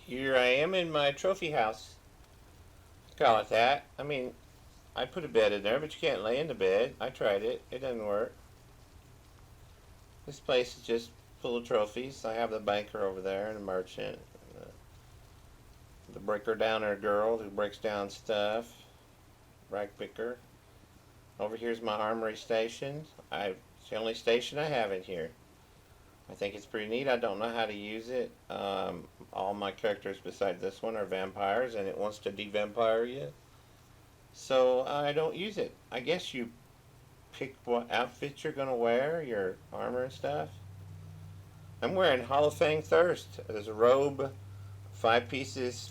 Here I am in my trophy house. Call it that. I mean, I put a bed in there, but you can't lay in the bed. I tried it. It doesn't work. This place is just full of trophies. I have the banker over there and the merchant. The breaker downer girl who breaks down stuff. Rag picker. Over here's my armory station. It's the only station I have in here. I think it's pretty neat. I don't know how to use it. All my characters besides this one are vampires, and it wants to de-vampire you. So I don't use it. I guess you pick what outfit you're gonna wear, your armor and stuff. I'm wearing Hall of Fame Thirst. There's a robe, 5 pieces,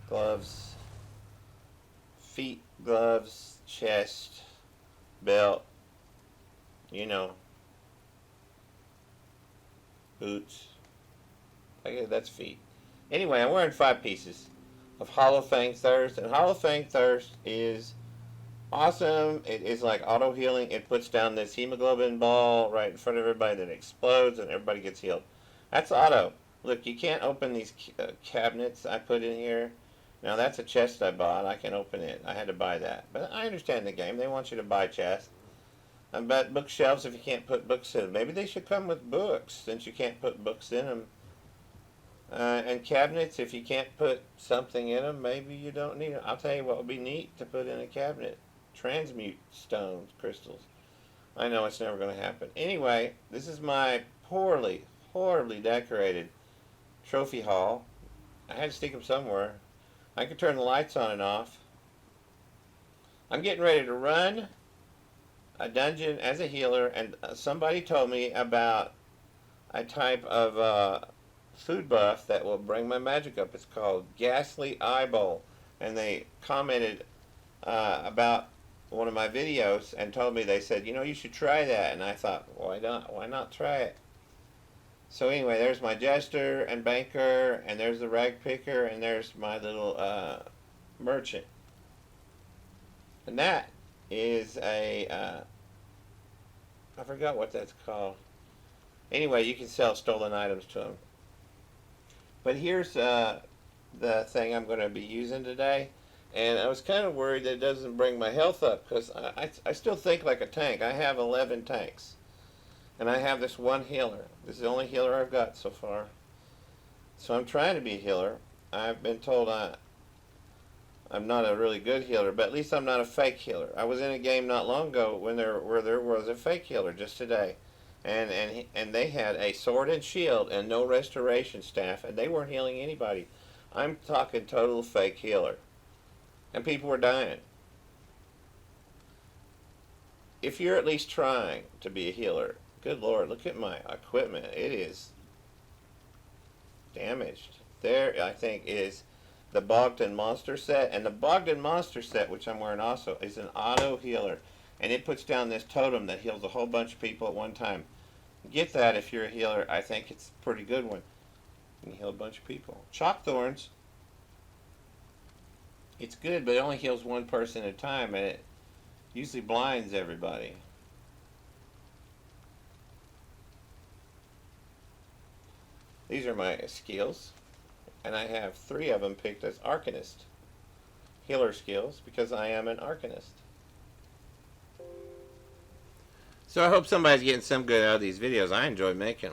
gloves, feet, gloves, chest, belt, you know, boots. I guess that's feet. Anyway, I'm wearing 5 pieces of Hall of Fame Thirst, and Hall of Fame Thirst is awesome. It is like auto healing. It puts down this hemoglobin ball right in front of everybody that explodes, and everybody gets healed. That's auto. Look, you can't open these cabinets I put in here. Now that's a chest I bought. I can open it. I had to buy that, but I understand the game. They want you to buy chests. But bookshelves, if you can't put books in them, maybe they should come with books since you can't put books in them. And cabinets, if you can't put something in them, maybe you don't need them. I'll tell you what would be neat to put in a cabinet: transmute stones, crystals. I know it's never going to happen. Anyway, this is my horribly decorated trophy hall. I had to stick them somewhere. I could turn the lights on and off. I'm getting ready to run a dungeon as a healer, and somebody told me about a type of food buff that will bring my magic up. It's called Ghastly Eyeball, and they commented about one of my videos and told me, they said, you should try that, and I thought, why not? Why not try it? So anyway, there's my jester and banker, and there's the rag picker, and there's my little merchant, and that is I forgot what that's called. Anyway, you can sell stolen items to them. But here's the thing I'm going to be using today. And I was kind of worried that it doesn't bring my health up because I still think like a tank. I have 11 tanks. And I have this one healer. This is the only healer I've got so far. So I'm trying to be a healer. I've been told I'm not a really good healer, but at least I'm not a fake healer. I was in a game not long ago where there was a fake healer just today. And they had a sword and shield and no restoration staff, and they weren't healing anybody. I'm talking total fake healer. And people were dying. If you're at least trying to be a healer, good Lord, look at my equipment. It is damaged. There, I think, is the Bogdan Monster set. And the Bogdan Monster set, which I'm wearing also, is an auto healer. And it puts down this totem that heals a whole bunch of people at one time. Get that if you're a healer. I think it's a pretty good one. You can heal a bunch of people. Chalk Thorns, it's good, but it only heals one person at a time, and it usually blinds everybody. These are my skills, and I have 3 of them picked as Arcanist. Healer skills, because I am an Arcanist. So I hope somebody's getting some good out of these videos. I enjoy making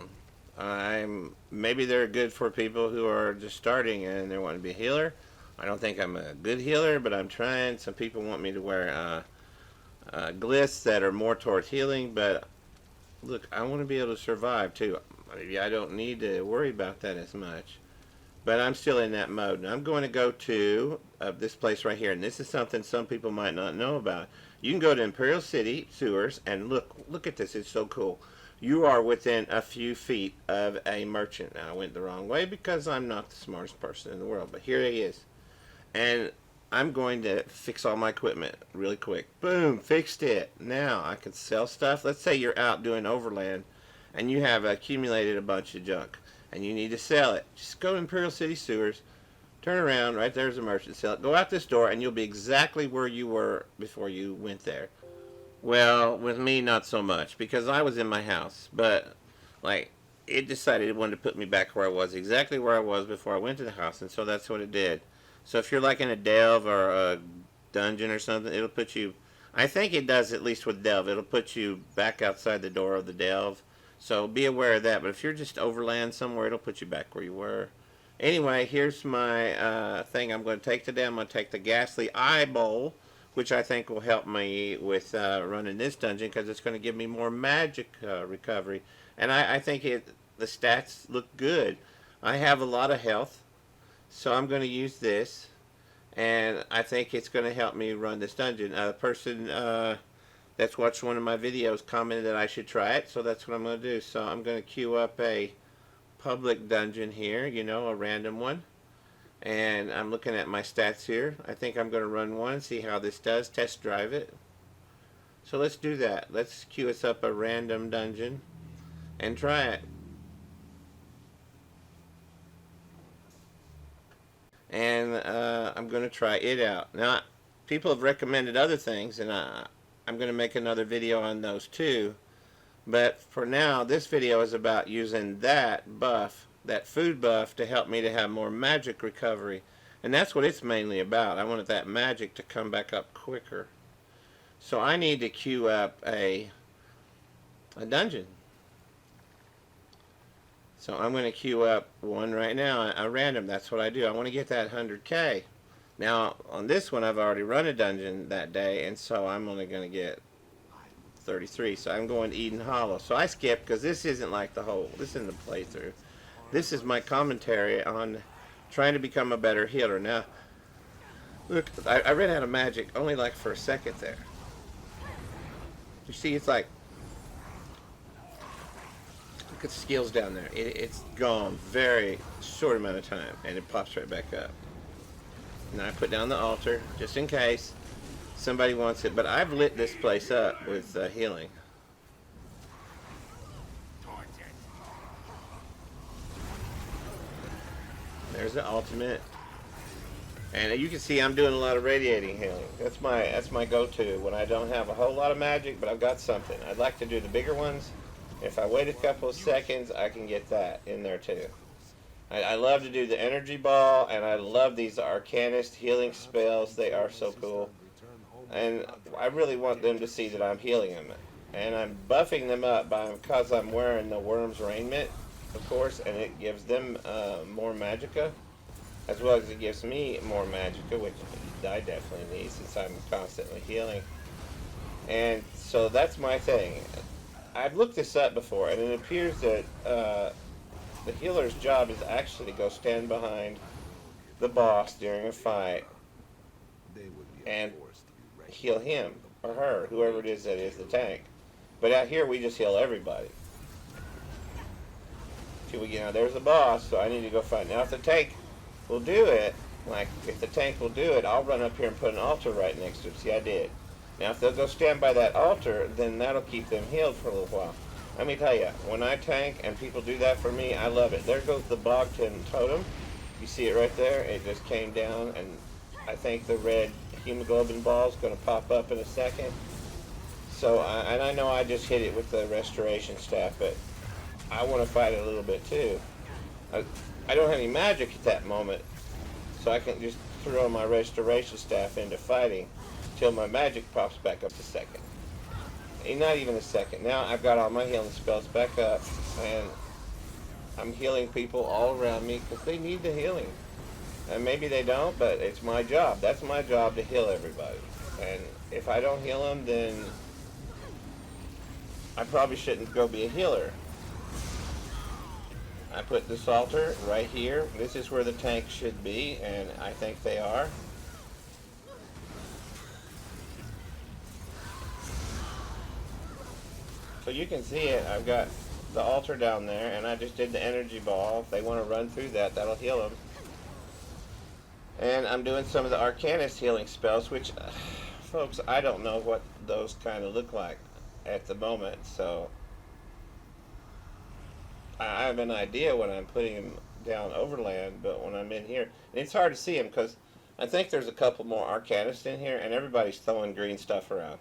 them. Maybe they're good for people who are just starting and they want to be a healer. I don't think I'm a good healer, but I'm trying. Some people want me to wear glyphs that are more towards healing, but look, I want to be able to survive too. Maybe I don't need to worry about that as much, but I'm still in that mode. And I'm going to go to this place right here, and this is something some people might not know about. You can go to Imperial City Sewers and look at this. It's so cool. You are within a few feet of a merchant. Now I went the wrong way because I'm not the smartest person in the world, but here he is. And I'm going to fix all my equipment really quick. Boom, fixed it. Now I can sell stuff. Let's say you're out doing overland and you have accumulated a bunch of junk and you need to sell it. Just go to Imperial City Sewers, turn around, right there's a merchant, sell it. Go out this door and you'll be exactly where you were before you went there. Well, with me, not so much because I was in my house, but like it decided it wanted to put me back where I was, exactly where I was before I went to the house, and so that's what it did. So if you're like in a delve or a dungeon or something, it'll put you. I think it does, at least with delve. It'll put you back outside the door of the delve. So be aware of that. But if you're just overland somewhere, it'll put you back where you were. Anyway, here's my thing I'm going to take today. I'm going to take the Ghastly Eye Bowl, which I think will help me with running this dungeon because it's going to give me more magic recovery. And I think the stats look good. I have a lot of health, so I'm going to use this. And I think it's going to help me run this dungeon. A person that's watched one of my videos commented that I should try it, so that's what I'm going to do. So I'm going to queue up a public dungeon here, a random one. And I'm looking at my stats here. I think I'm going to run one, see how this does, test drive it. So let's do that. Let's queue us up a random dungeon and try it. And I'm going to try it out. Now, people have recommended other things, and I'm going to make another video on those too. But for now, this video is about using that buff, that food buff, to help me to have more magic recovery. And that's what it's mainly about. I wanted that magic to come back up quicker. So I need to queue up a dungeon. So I'm going to queue up one right now, a random. That's what I do. I want to get that 100K. Now, on this one, I've already run a dungeon that day, and so I'm only going to get 33. So I'm going to Eden Hollow. So I skipped because this isn't like this isn't the playthrough. This is my commentary on trying to become a better healer. Now, look, I ran out of magic only like for a second there. You see, it's like, look at the skills down there. It's gone very short amount of time, and it pops right back up. Now I put down the altar just in case somebody wants it, but I've lit this place up with healing. There's the ultimate, and you can see I'm doing a lot of radiating healing. That's my go-to when I don't have a whole lot of magic, but I've got something. I'd like to do the bigger ones. If I wait a couple of seconds, I can get that in there too. I love to do the energy ball, and I love these Arcanist healing spells. They are so cool. And I really want them to see that I'm healing them. And I'm buffing them up because I'm wearing the Worm's Raiment, of course, and it gives them more magicka, as well as it gives me more magicka, which I definitely need since I'm constantly healing. And so that's my thing. I've looked this up before, and it appears that the healer's job is actually to go stand behind the boss during a fight and heal him or her, whoever it is that is the tank. But out here, we just heal everybody. There's the boss, so I need to go fight. Now, if the tank will do it, I'll run up here and put an altar right next to it. See, I did. Now, if they'll go stand by that altar, then that'll keep them healed for a little while. Let me tell you, when I tank and people do that for me, I love it. There goes the Bogton totem. You see it right there? It just came down, and I think the red hemoglobin ball is going to pop up in a second. So, and I know I just hit it with the restoration staff, but I want to fight it a little bit too. I don't have any magic at that moment, so I can just throw my restoration staff into fighting till my magic pops back up a second. Not even a second. Now I've got all my healing spells back up, and I'm healing people all around me because they need the healing. And maybe they don't, but it's my job. That's my job, to heal everybody. And if I don't heal them, then I probably shouldn't go be a healer. I put this altar right here. This is where the tank should be, and I think they are. So you can see it. I've got the altar down there, and I just did the energy ball. If they want to run through that, that'll heal them. And I'm doing some of the Arcanist healing spells, which, folks, I don't know what those kind of look like at the moment. So I have an idea when I'm putting them down overland, but when I'm in here, and it's hard to see them because I think there's a couple more Arcanists in here, and everybody's throwing green stuff around.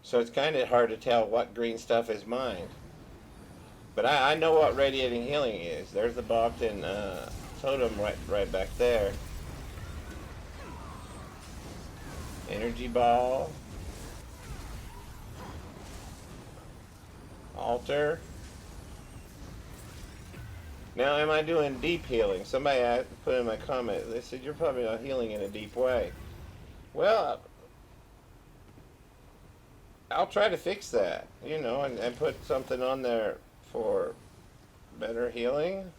So it's kind of hard to tell what green stuff is mine. But I know what radiating healing is. There's the Bogdan totem right back there. Energy ball. Altar. Now, am I doing deep healing? Somebody put in my comment, they said, you're probably not healing in a deep way. Well, I'll try to fix that, you know, and put something on there for better healing.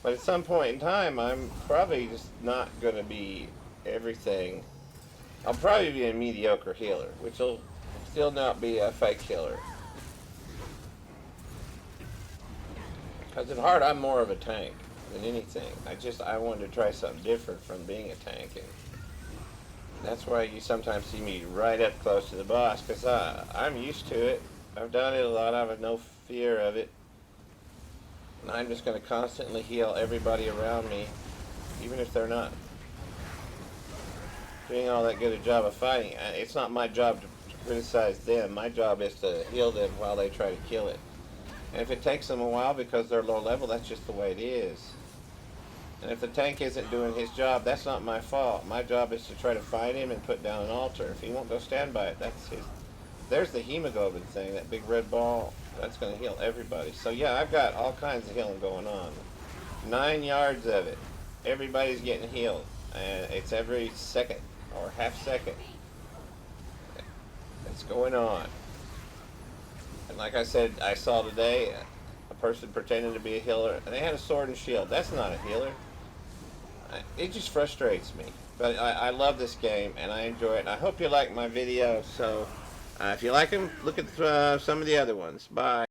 But at some point in time, I'm probably just not going to be everything. I'll probably be a mediocre healer, which will still not be a fake healer. Because at heart, I'm more of a tank than anything. I wanted to try something different from being a tank. And that's why you sometimes see me right up close to the boss, because I'm used to it. I've done it a lot. I have no fear of it. And I'm just going to constantly heal everybody around me, even if they're not doing all that good a job of fighting. It's not my job to criticize them. My job is to heal them while they try to kill it. And if it takes them a while because they're low level, that's just the way it is. And if the tank isn't doing his job, that's not my fault. My job is to try to fight him and put down an altar. If he won't go stand by it, that's his. There's the hemoglobin thing, that big red ball. That's going to heal everybody. So yeah, I've got all kinds of healing going on. 9 yards of it. Everybody's getting healed. And it's every second or half second. It's going on. And like I said, I saw today a person pretending to be a healer, and they had a sword and shield. That's not a healer. It just frustrates me. But I love this game, and I enjoy it. I hope you like my videos. So if you like them, look at some of the other ones. Bye.